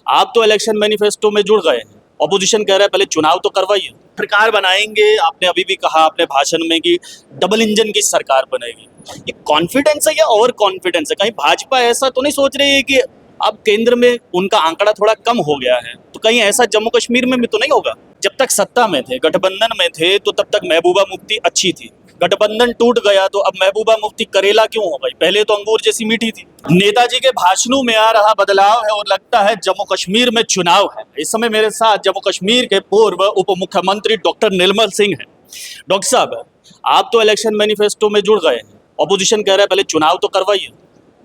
आप तो election manifesto में जुड़ गए हैं। ऑपोजिशन कह रहा है पहले चुनाव तो करवाइए, सरकार बनाएंगे। आपने अभी भी कहा अपने भाषण में कि डबल इंजन की सरकार बनेगी। ये कॉन्फिडेंस है या ओवर कॉन्फिडेंस है? कहीं भाजपा ऐसा तो नहीं सोच रही है कि अब केंद्र में उनका आंकड़ा थोड़ा कम हो गया है, तो कहीं ऐसा जम्मू कश्मीर में भी तो नहीं होगा? जब तक सत्ता में थे, गठबंधन में थे, तो तब तक महबूबा मुफ्ती अच्छी थी। गठबंधन टूट गया तो अब महबूबा मुफ्ती करेला क्यों हो गई? पहले तो अंगूर जैसी मीठी थी। नेताजी के भाषणों में आ रहा बदलाव है और लगता है जम्मू कश्मीर में चुनाव है। इस समय मेरे साथ जम्मू कश्मीर के पूर्व उप मुख्यमंत्री डॉक्टर निर्मल सिंह हैं। डॉक्टर साहब, आप तो इलेक्शन मैनिफेस्टो में जुड़ गए हैं। ऑपोजिशन कह रहा है पहले चुनाव तो करवाइए।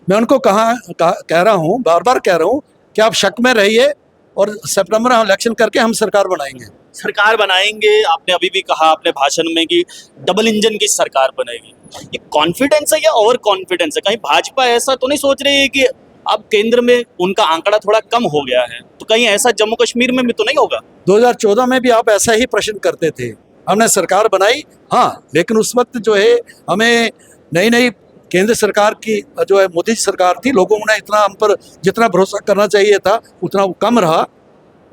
मैं उनको कह रहा हूँ, बार बार कह रहा हूँ कि आप शक में रहिए और सितंबर में इलेक्शन करके हम सरकार बनाएंगे। सरकार बनाएंगे, आपने अभी भी कहा अपने भाषण में कि डबल इंजन की सरकार बनेगी। ये कॉन्फिडेंस है या ओवर कॉन्फिडेंस है? कहीं भाजपा ऐसा तो नहीं सोच रही है कि अब केंद्र में उनका आंकड़ा थोड़ा कम हो गया है, तो कहीं ऐसा जम्मू कश्मीर में भी तो नहीं होगा? 2014 में भी आप ऐसा ही प्रश्न करते थे। हमने सरकार बनाई, हाँ, लेकिन उस वक्त जो है हमें नई केंद्र सरकार की जो है मोदी सरकार थी, लोगों ने इतना हम पर जितना भरोसा करना चाहिए था उतना वो कम रहा।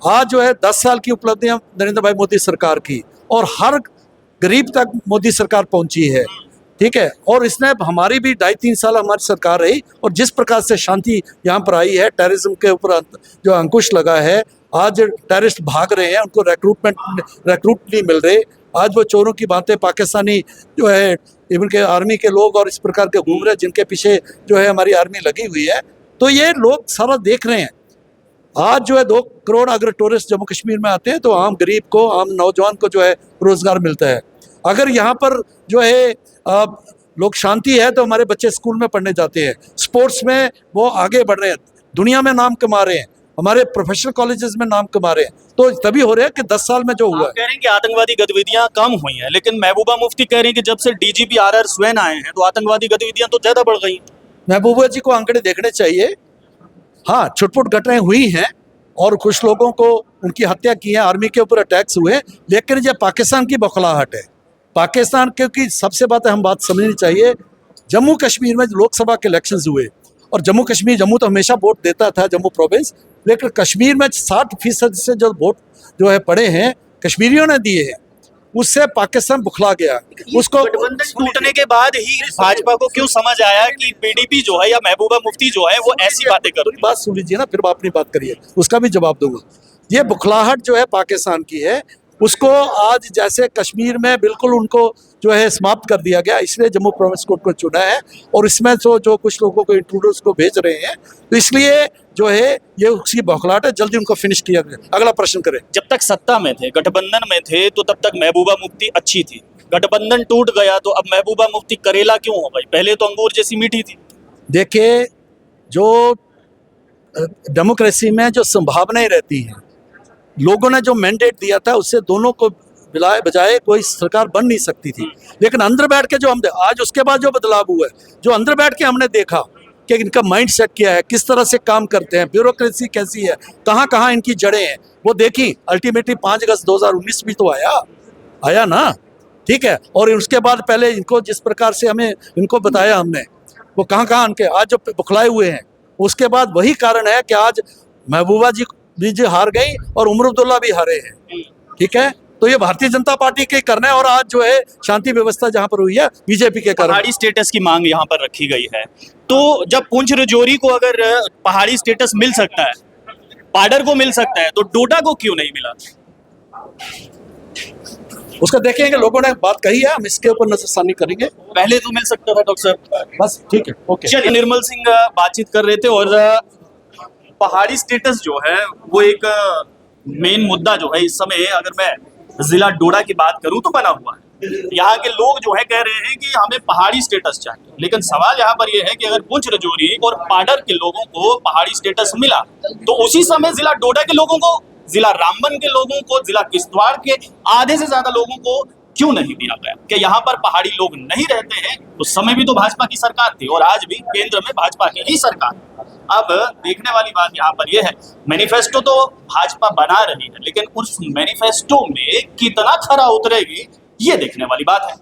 आज जो है 10 साल की उपलब्धियां नरेंद्र भाई मोदी सरकार की और हर गरीब तक मोदी सरकार पहुंची है, ठीक है। और इसने हमारी भी 2.5-3 साल हमारी सरकार रही और जिस प्रकार से शांति यहाँ पर आई है, टेररिज्म के ऊपर जो अंकुश लगा है, आज टेररिस्ट भाग रहे हैं, उनको रिक्रूट नहीं मिल रहे। आज वो चोरों की बातें पाकिस्तानी जो है इवन के आर्मी के लोग और इस प्रकार के घूम रहे हैं जिनके पीछे जो है हमारी आर्मी लगी हुई है, तो ये लोग सारा देख रहे हैं। आज जो है 2 करोड़ अगर टूरिस्ट जम्मू कश्मीर में आते हैं तो आम गरीब को, आम नौजवान को जो है रोजगार मिलता है। अगर यहाँ पर जो है लोग शांति है तो हमारे बच्चे स्कूल में पढ़ने जाते हैं, स्पोर्ट्स में वो आगे बढ़ रहे हैं, दुनिया में नाम कमा रहे हैं, हमारे प्रोफेशनल कॉलेजेस में नाम कमा रहे हैं। तो तभी हो रहा है कि 10 साल में जो हुआ है। कह रहे हैं कि आतंकवादी गतिविधियां कम हुई हैं, लेकिन महबूबा मुफ्ती कह रही हैं कि जब से डीजीपी आर स्वैन आए हैं तो आतंकवादी गतिविधियां तो ज्यादा बढ़ गई। महबूबा जी को आंकड़े देखने चाहिए। हाँ, छुटपुट घटनाएं हुई हैं और कुछ लोगों को उनकी हत्या की है, आर्मी के ऊपर अटैक्स हुए, लेकिन ये पाकिस्तान की बौखलाहट है। पाकिस्तान क्योंकि सबसे हम बात समझनी चाहिए, जम्मू कश्मीर में लोकसभा के इलेक्शंस हुए और जम्मू तो हमेशा वोट देता था, जम्मू प्रोविंस, लेकिन कश्मीर में 60% से जो वोट जो है पड़े हैं कश्मीरियों ने दिए हैं, उससे पाकिस्तान बुखला गया। उसको गठबंधन टूटने के बाद ही भाजपा को क्यों समझ आया कि पीडीपी जो है या महबूबा मुफ्ती जो है वो ऐसी बातें कर रही है? बात सुन लीजिए ना, फिर अपनी बात करिए, उसका भी जवाब दूंगा। ये बुखलाहट जो है पाकिस्तान की है, उसको आज जैसे कश्मीर में बिल्कुल उनको जो है समाप्त कर दिया गया, इसलिए जम्मू प्रोविंस कोर्ट को चुना है और इसमें जो कुछ लोगों को इंट्रूडर्स को भेज रहे हैं, तो इसलिए जो है ये उसकी बौखलाहट है, जल्दी उनको फिनिश किया गया। अगला प्रश्न करें। जब तक सत्ता में थे, गठबंधन में थे, तो तब तक महबूबा मुफ्ती अच्छी थी। गठबंधन टूट गया तो अब महबूबा मुफ्ती करेला क्यों हो गई? पहले तो अंगूर जैसी मीठी थी। देखिए, जो डेमोक्रेसी में जो संभावनाएं रहती हैं, लोगों ने जो मैंडेट दिया था उससे दोनों को बजाय कोई सरकार बन नहीं सकती थी। लेकिन अंदर बैठ के जो हम आज उसके बाद जो बदलाव हुआ है, जो अंदर बैठ के हमने देखा कि इनका माइंड सेट क्या है, किस तरह से काम करते हैं, ब्यूरोक्रेसी कैसी है, कहाँ इनकी जड़ें हैं, वो देखी। अल्टीमेटली 5 अगस्त 2019 भी तो आया ना, ठीक है। और उसके बाद पहले इनको जिस प्रकार से हमें इनको बताया हमने, वो कहाँ इनके आज जो बुखलाए हुए हैं, उसके बाद वही कारण है कि आज महबूबा जी हार गई और उमर अब्दुल्ला भी हारे हैं, ठीक है। तो ये भारतीय जनता पार्टी के करना है और आज जो है शांति व्यवस्था जहां पर हुई है बीजेपी के कारण। पहाड़ी स्टेटस की मांग यहाँ पर रखी गई है, तो जब पुंछ राजौरी को अगर पहाड़ी स्टेटस मिल सकता है, पाडर को मिल सकता है, तो डोडा को क्यों नहीं मिला? उसका देखेंगे, लोगों ने बात कही है, हम इसके ऊपर नजरसानी करेंगे। पहले तो मिल सकता था डॉक्टर साहब, बस ठीक है, ओके। चलिए, निर्मल सिंह बातचीत कर रहे थे और पहाड़ी स्टेटस जो है वो एक मेन मुद्दा जो है इस समय, अगर मैं जिला डोडा की बात करूं तो बना हुआ है। यहाँ के लोग जो है कह रहे हैं कि हमें पहाड़ी स्टेटस चाहिए, लेकिन सवाल यहाँ पर यह है कि अगर पुंछ राजौरी और पाडर के लोगों को पहाड़ी स्टेटस मिला तो उसी समय जिला डोडा के लोगों को, जिला रामबन के लोगों को, जिला किश्तवाड़ के आधे से ज्यादा लोगों को क्यों नहीं दिया गया? कि यहाँ पर पहाड़ी लोग नहीं रहते हैं? उस समय भी तो भाजपा की सरकार थी और आज भी केंद्र में भाजपा की ही सरकार। अब देखने वाली बात यहाँ पर यह है, मैनिफेस्टो तो भाजपा बना रही है, लेकिन उस मैनिफेस्टो में कितना खरा उतरेगी ये देखने वाली बात है।